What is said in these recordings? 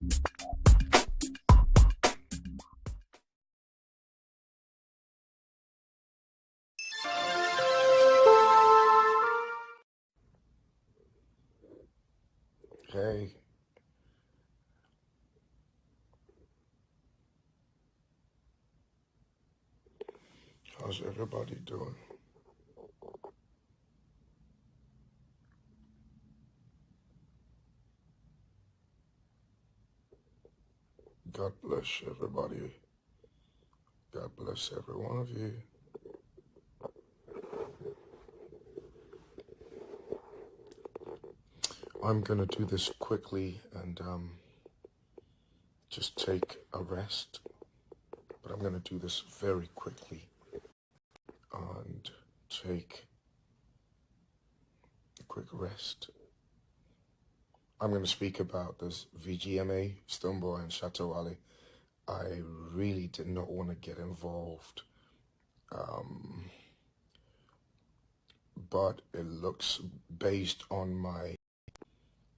Hey, how's everybody doing? God bless everybody. God bless every one of you. I'm going to do this quickly and just take a rest, but I'm going to do this very quickly and take a quick rest. I'm going to speak about this VGMA, Stoneboy and Shatawale. I really did not want to get involved, but it looks, based on my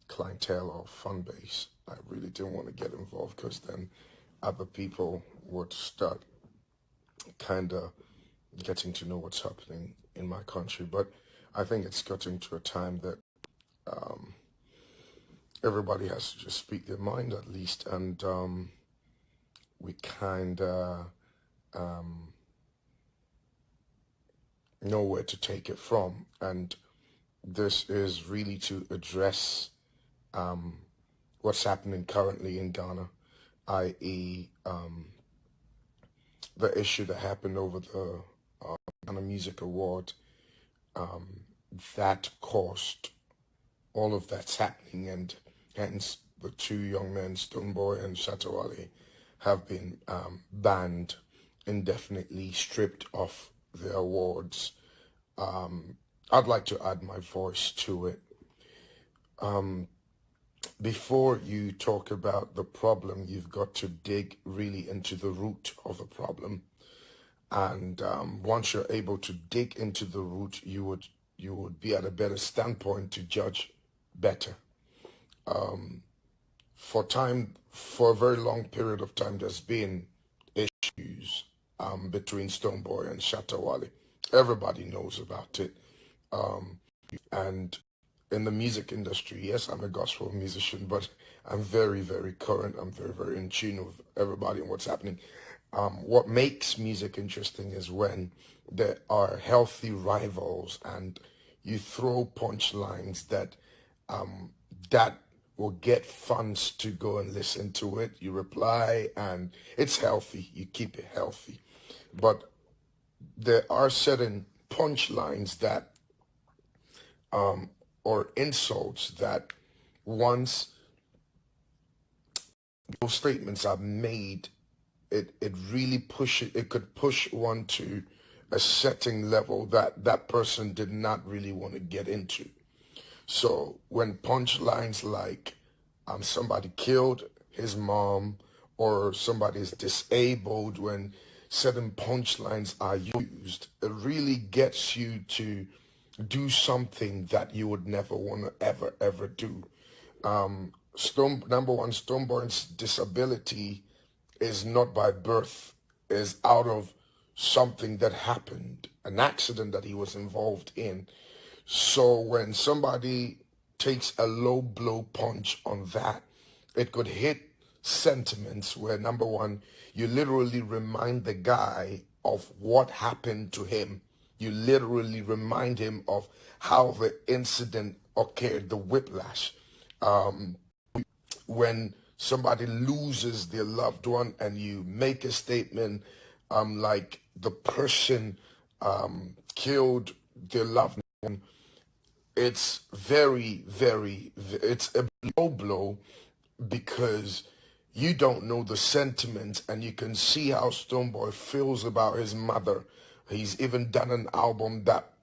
clientele or fan base, I really didn't want to get involved because then other people would start kind of getting to know what's happening in my country. But I think it's gotten to a time that everybody has to just speak their mind at least, and we kind of know where to take it from. And this is really to address what's happening currently in Ghana, i.e. The issue that happened over the Ghana Music Award that caused all of that's happening, and hence the two young men, Stoneboy and Shatawale, have been banned indefinitely, stripped of their awards. I'd like to add my voice to it. Before you talk about the problem, you've got to dig really into the root of the problem. And once you're able to dig into the root, you would be at a better standpoint to judge better. For a very long period of time, there's been issues between Stoneboy and Shatawale. Everybody knows about it. And in the music industry, yes, I'm a gospel musician, but I'm very, very current. I'm very, very in tune with everybody and what's happening. What makes music interesting is when there are healthy rivals and you throw punchlines that will get fans to go and listen to it. You reply and it's healthy. You keep it healthy. But there are certain punchlines that or insults that once those statements are made, it really it could push one to a setting level that that person did not really want to get into. So when punchlines like somebody killed his mom or somebody is disabled, when certain punchlines are used, it really gets you to do something that you would never want to ever do. Number one, Stoneborn's disability is not by birth, is out of something that happened, an accident that he was involved in. So when somebody takes a low blow punch on that, it could hit sentiments where, number one, you literally remind the guy of what happened to him. You literally remind him of how the incident occurred, the whiplash. When somebody loses their loved one and you make a statement like the person killed their loved one, it's it's a low blow because you don't know the sentiment, and you can see how Stoneboy feels about his mother. He's even done an album that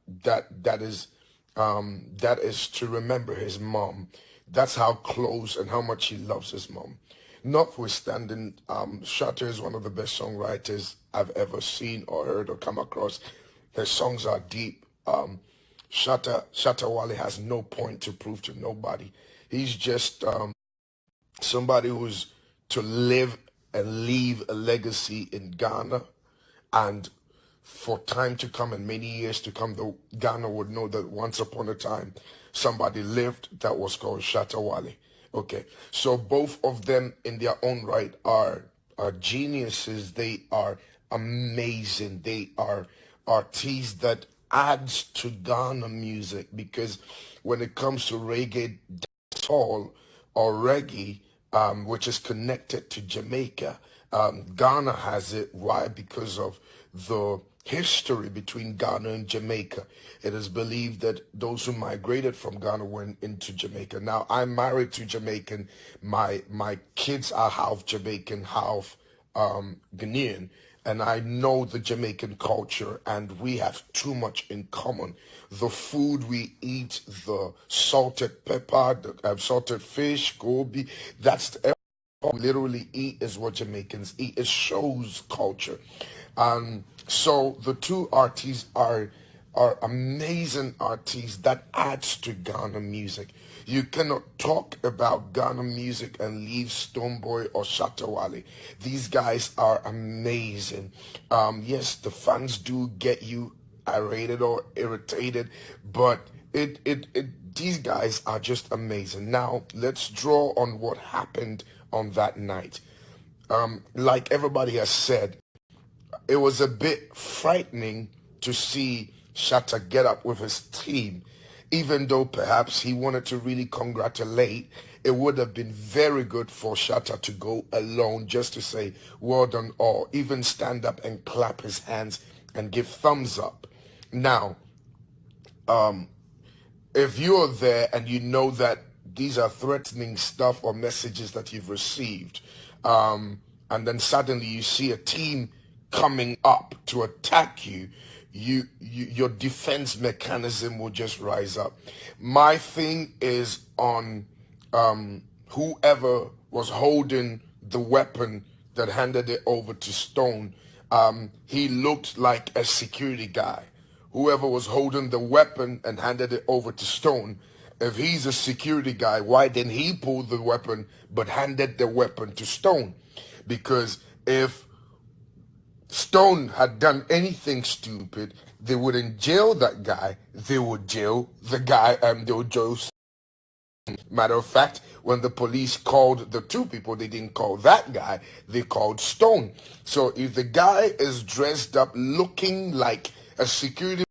is to remember his mom. That's how close and how much he loves his mom. Notwithstanding, Shatta is one of the best songwriters I've ever seen or heard or come across. His songs are deep. Shatta Wale has no point to prove to nobody. He's just somebody who's to live and leave a legacy in Ghana. And for time to come and many years to come, the Ghana would know that once upon a time, somebody lived that was called Shatta Wale. Okay, so both of them in their own right are geniuses. They are amazing. They are artists that adds to Ghana music, because when it comes to reggae, dancehall, or reggae, which is connected to Jamaica, Ghana has it. Why? Because of the history between Ghana and Jamaica. It is believed that those who migrated from Ghana went into Jamaica. Now, I'm married to Jamaican. My kids are half Jamaican, half Ghanaian, and I know the Jamaican culture, and we have too much in common. The food we eat, the salted pepper, the salted fish, gobi, that's the we literally eat is what Jamaicans eat. It shows culture. So the two artists are amazing artists that adds to Ghana music. You cannot talk about Ghana music and leave Stonebwoy or Shatta Wale. These guys are amazing. Yes, the fans do get you irritated or irritated, but these guys are just amazing. Now let's draw on what happened on that night. Like everybody has said, it was a bit frightening to see Shatta get up with his team. Even though perhaps he wanted to really congratulate, it would have been very good for Shatta to go alone, just to say well done, or even stand up and clap his hands and give thumbs up. Now, if you're there and you know that these are threatening stuff or messages that you've received, and then suddenly you see a team coming up to attack you, your defense mechanism will just rise up. My thing is on whoever was holding the weapon that handed it over to Stone. He looked like a security guy. Whoever was holding the weapon and handed it over to Stone, if he's a security guy, why didn't he pull the weapon but handed the weapon to Stone? Because if Stone had done anything stupid, they wouldn't jail that guy. They would jail the guy, they would jail. Matter of fact, when the police called the two people, they didn't call that guy, they called Stone. So if the guy is dressed up looking like a security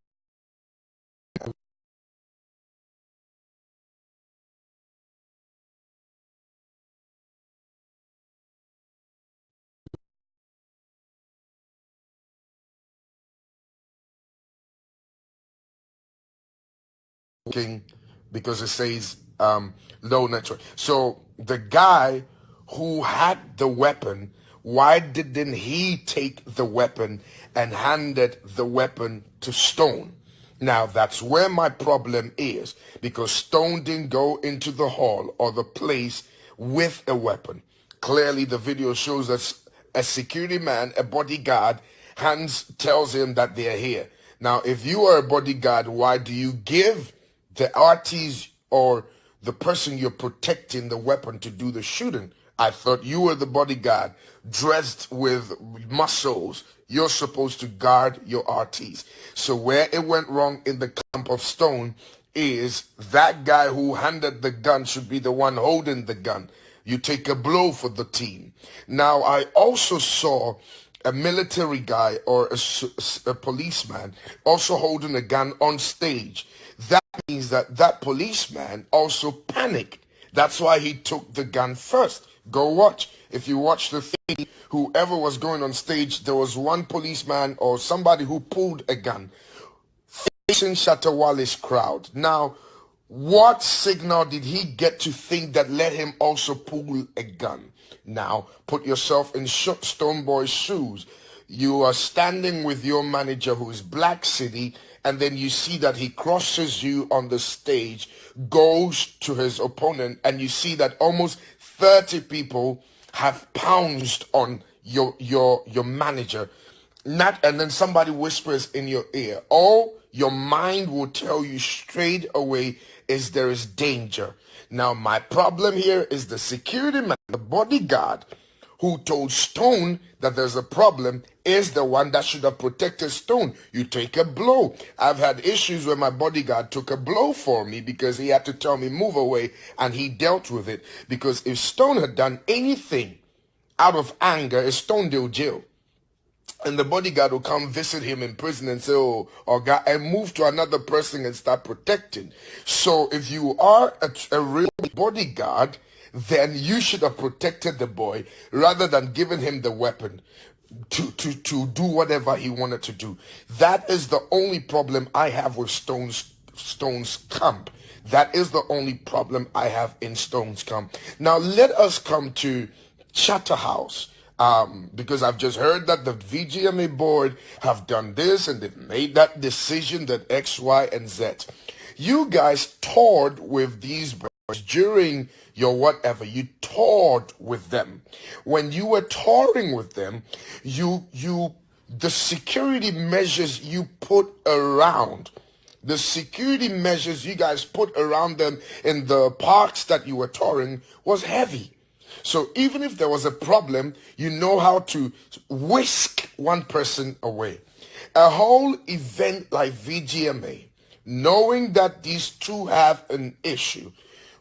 because it says low network. So the guy who had the weapon, why didn't he take the weapon and handed the weapon to Stone? Now that's where my problem is, because Stone didn't go into the hall or the place with a weapon. Clearly the video shows us a security man, a bodyguard, hands tells him that they're here. Now if you are a bodyguard, why do you give the artist or the person you're protecting the weapon to do the shooting? I thought you were the bodyguard dressed with muscles. You're supposed to guard your artist. So where it went wrong in the camp of Stone is that guy who handed the gun should be the one holding the gun. You take a blow for the team. Now I also saw a military guy or a policeman also holding a gun on stage. That means that that policeman also panicked. That's why he took the gun first. Go watch. If you watch the thing, whoever was going on stage, there was one policeman or somebody who pulled a gun facing Shatta Wale's crowd. Now, what signal did he get to think that let him also pull a gun? Now, put yourself in Stonebwoy's shoes. You are standing with your manager who is Black City, and then you see that he crosses you on the stage, goes to his opponent, and you see that almost 30 people have pounced on your manager. And then somebody whispers in your ear. All your mind will tell you straight away is there is danger. Now, my problem here is the security man, the bodyguard, who told Stone that there's a problem is the one that should have protected Stone. You take a blow. I've had issues where my bodyguard took a blow for me because he had to tell me move away, and he dealt with it. Because if Stone had done anything out of anger, it's Stone Dale jail. And the bodyguard will come visit him in prison and say, oh, or and move to another person and start protecting. So if you are a real bodyguard, then you should have protected the boy rather than giving him the weapon to do whatever he wanted to do. That is the only problem I have with Stone's camp. That is the only problem I have in Stone's camp. Now let us come to Chatterhouse. Because I've just heard that the VGMA board have done this and they've made that decision that X, Y, and Z. You guys toured with these boys during your whatever. You toured with them. When you were touring with them, the security measures you put around, the security measures you guys put around them in the parks that you were touring was heavy. So even if there was a problem, you know how to whisk one person away. A whole event like VGMA, knowing that these two have an issue,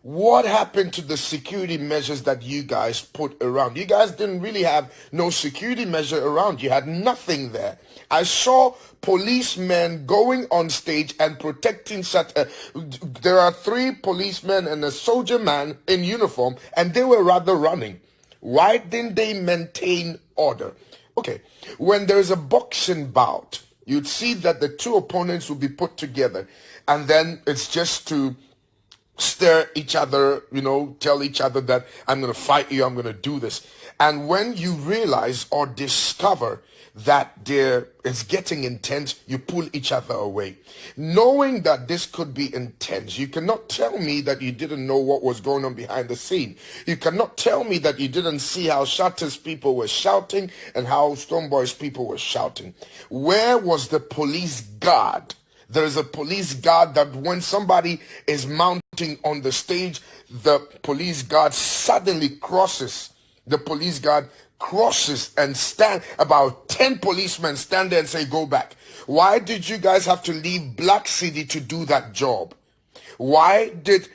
what happened to the security measures that you guys put around? You guys didn't really have no security measure around. You had nothing there. I saw policemen going on stage and protecting there are 3 policemen and a soldier man in uniform, and they were rather running. Why didn't they maintain order? Okay, when there's a boxing bout, you'd see that the 2 opponents will be put together, and then it's just to stir each other, tell each other that I'm going to fight you, I'm going to do this. And when you realize or discover that it's getting intense, you pull each other away. Knowing that this could be intense, you cannot tell me that you didn't know what was going on behind the scene. You cannot tell me that you didn't see how Shatter's people were shouting and how Stoneboy's people were shouting. Where was the police guard? There is a police guard that when somebody is mounting on the stage, the police guard suddenly crosses. The police guard crosses and stand. About 10 policemen stand there and say, go back. Why did you guys have to leave Black City to do that job? Why did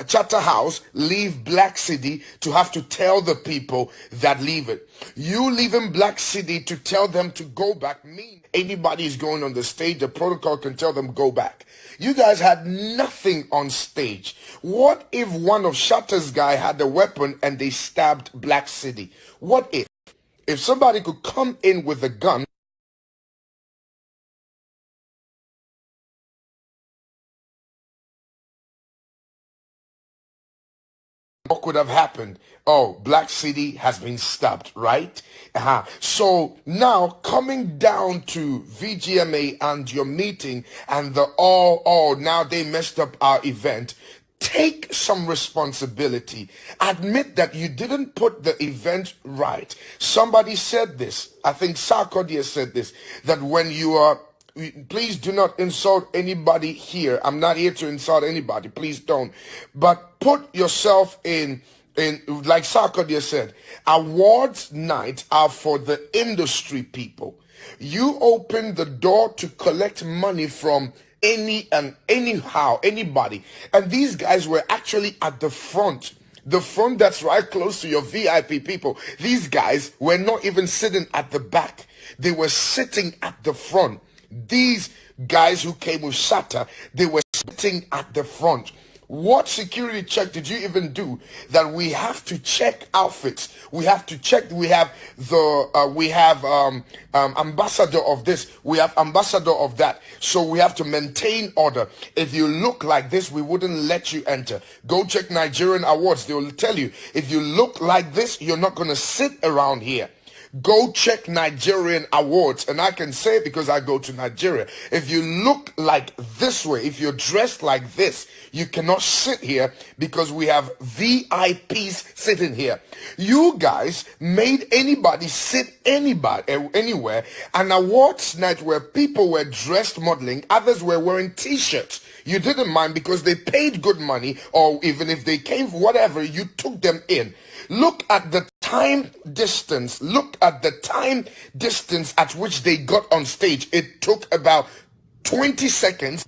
Chatterhouse leave Black City to have to tell the people that leave it? You leaving Black City to tell them to go back mean anybody is going on the stage, the protocol can tell them go back. You guys had nothing on stage. What if one of Shatter's guy had a weapon and they stabbed Black City? What if? If somebody could come in with a gun, what could have happened? Oh, Black City has been stabbed, right? So now coming down to VGMA and your meeting and now they messed up our event. Take some responsibility. Admit that you didn't put the event right. Somebody said this. I think Sarkodie said this, that when you are, please do not insult anybody here. I'm not here to insult anybody. Please don't. But put yourself in like Sarkodie said, awards night are for the industry people. You open the door to collect money from anybody. And these guys were actually at the front that's right close to your VIP people. These guys were not even sitting at the back. They were sitting at the front. These guys who came with Shatter, they were sitting at the front. What security check did you even do that we have to check outfits? We have to check. We have ambassador of this. We have ambassador of that. So we have to maintain order. If you look like this, we wouldn't let you enter. Go check Nigerian awards. They will tell you, if you look like this, you're not going to sit around here. Go check Nigerian awards. And I can say it because I go to Nigeria. If you look like this way, if you're dressed like this, you cannot sit here because we have VIPs sitting here. You guys made anybody sit anywhere. An awards night where people were dressed modeling, others were wearing t-shirts. You didn't mind because they paid good money, or even if they came for whatever, you took them in. Look at the time distance, look at the time distance at which they got on stage. It took about 20 seconds.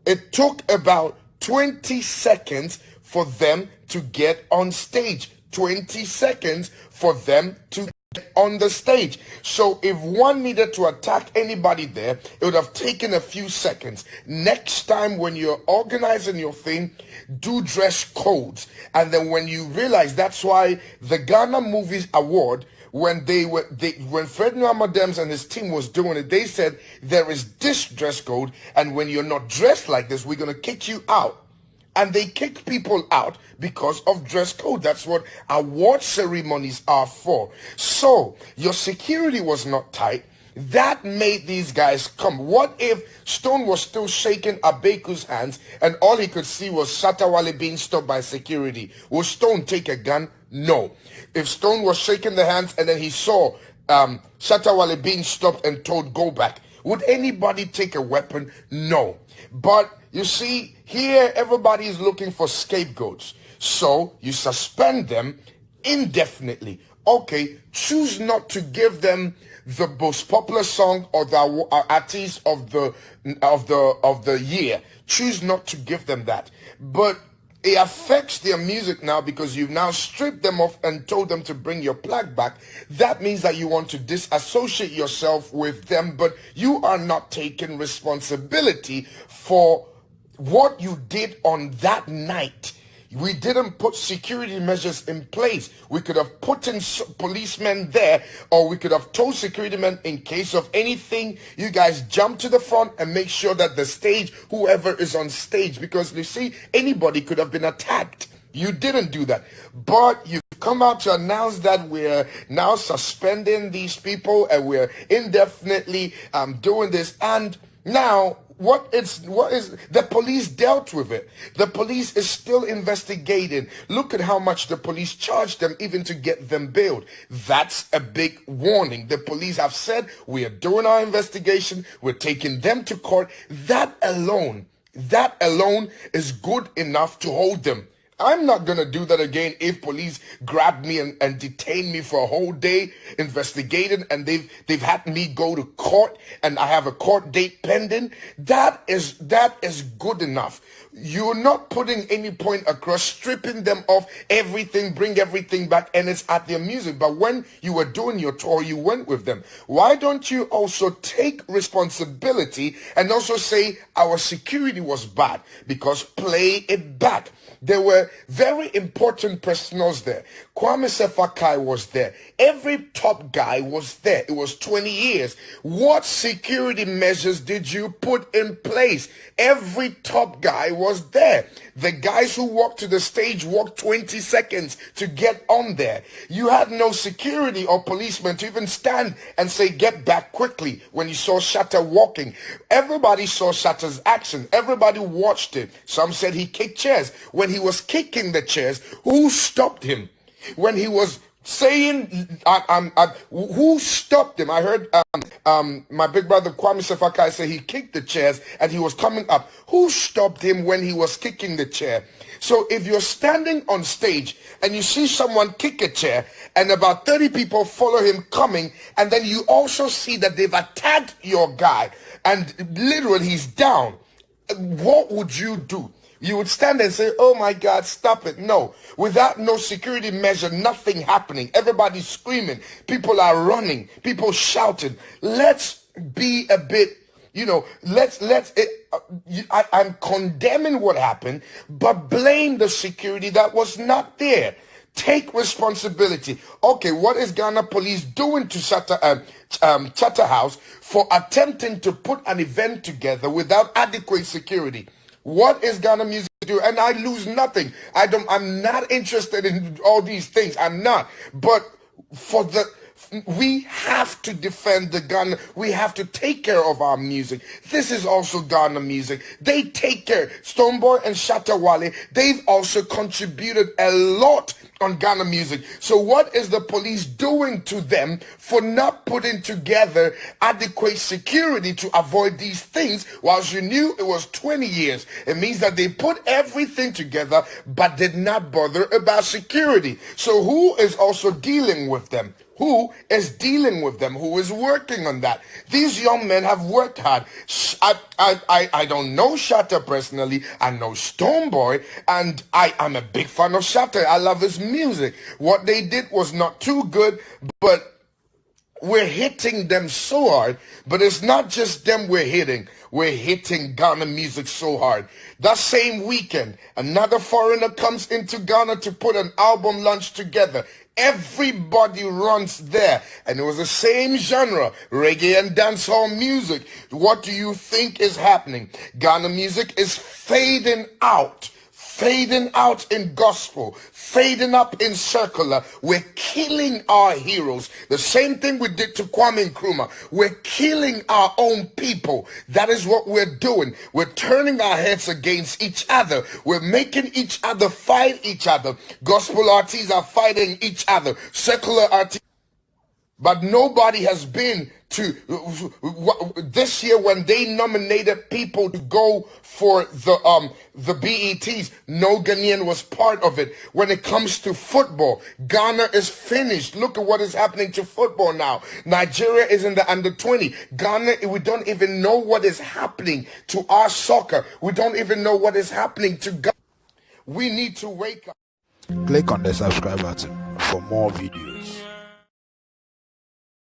It took about 20 seconds for them to get on stage. 20 seconds for them to get on the stage. So if one needed to attack anybody there, it would have taken a few seconds. Next time when you're organizing your thing, do dress codes. And then when you realize, that's why the Ghana Movies Award, when when Fred Nwamadams and his team was doing it, they said there is this dress code, and when you're not dressed like this, we're gonna kick you out. And they kick people out because of dress code. That's what award ceremonies are for. So your security was not tight. That made these guys come. What if Stone was still shaking Abeku's hands and all he could see was Shatta Wale being stopped by security? Would Stone take a gun? No. If Stone was shaking the hands and then he saw Shatta Wale being stopped and told go back, would anybody take a weapon? No. But you see, here everybody is looking for scapegoats. So you suspend them indefinitely. Okay, choose not to give them the most popular song or the artist of the year. Choose not to give them that. But it affects their music now because you've now stripped them off and told them to bring your plaque back. That means that you want to disassociate yourself with them, but you are not taking responsibility for what you did on that night. We didn't put security measures in place. We could have put in policemen there, or we could have told security men in case of anything, you guys jump to the front and make sure that the stage, whoever is on stage, because you see, anybody could have been attacked. You didn't do that. But you've come out to announce that we're now suspending these people and we're indefinitely doing this. And now, what is the police dealt with it? The police is still investigating. Look at how much the police charged them even to get them bailed. That's a big warning. The police have said we are doing our investigation. We're taking them to court. That alone is good enough to hold them. I'm not going to do that again if police grab me and detain me for a whole day investigating, and they've had me go to court and I have a court date pending. That is good enough. You're not putting any point across, stripping them of everything, bring everything back, and it's at their music. But when you were doing your tour, you went with them. Why don't you also take responsibility and also say our security was bad? Because play it back. There were very important personals there. Kwame Sefakai was there. Every top guy was there. It was 20 years. What security measures did you put in place? Every top guy was there. The guys who walked to the stage walked 20 seconds to get on there. You had no security or policemen to even stand and say, get back quickly when you saw Shatta walking. Everybody saw Shatta's action. Everybody watched it. Some said he kicked chairs. When he was kicking the chairs, who stopped him? When he was saying, who stopped him? I heard my big brother Kwame Sefakai say he kicked the chairs and he was coming up. Who stopped him when he was kicking the chair? So if you're standing on stage and you see someone kick a chair and about 30 people follow him coming, and then you also see that they've attacked your guy and literally he's down, what would you do? You would stand and say, oh my God, stop it. No, without no security measure, nothing happening. Everybody's screaming. People are running. People shouting. Let's be a bit, I'm condemning what happened, but blame the security that was not there. Take responsibility. Okay, what is Ghana police doing to Chatter House for attempting to put an event together without adequate security? What is Ghana Music do? And I lose nothing. I'm not interested in all these things. I'm not. But for we have to defend the Ghana. We have to take care of our music. This is also Ghana music. They take care. Stonebwoy and Shatta Wale, they've also contributed a lot on Ghana music. So what is the police doing to them for not putting together adequate security to avoid these things whilst you knew it was 20 years? It means that they put everything together but did not bother about security. So who is also dealing with them? Who is dealing with them? Who is working on that? These young men have worked hard. I don't know Shatta personally. I know Stonebwoy, and I'm a big fan of Shatta. I love his music. What they did was not too good, but we're hitting them so hard. But it's not just them we're hitting. We're hitting Ghana music so hard. That same weekend, another foreigner comes into Ghana to put an album launch together. Everybody runs there. And it was the same genre, reggae and dancehall music. What do you think is happening? Ghana music is fading out in gospel, fading up in circular. We're killing our heroes. The same thing we did to Kwame Nkrumah. We're killing our own people. That is what we're doing. We're turning our heads against each other. We're making each other fight each other. Gospel artists are fighting each other. Secular artists. But nobody has been to this year when they nominated people to go for the BETs. No Ghanaian was part of it. When it comes to football, Ghana is finished. Look at what is happening to football now. Nigeria is in the under-20. Ghana, we don't even know what is happening to our soccer. We don't even know what is happening to Ghana. We need to wake up. Click on the subscribe button for more videos.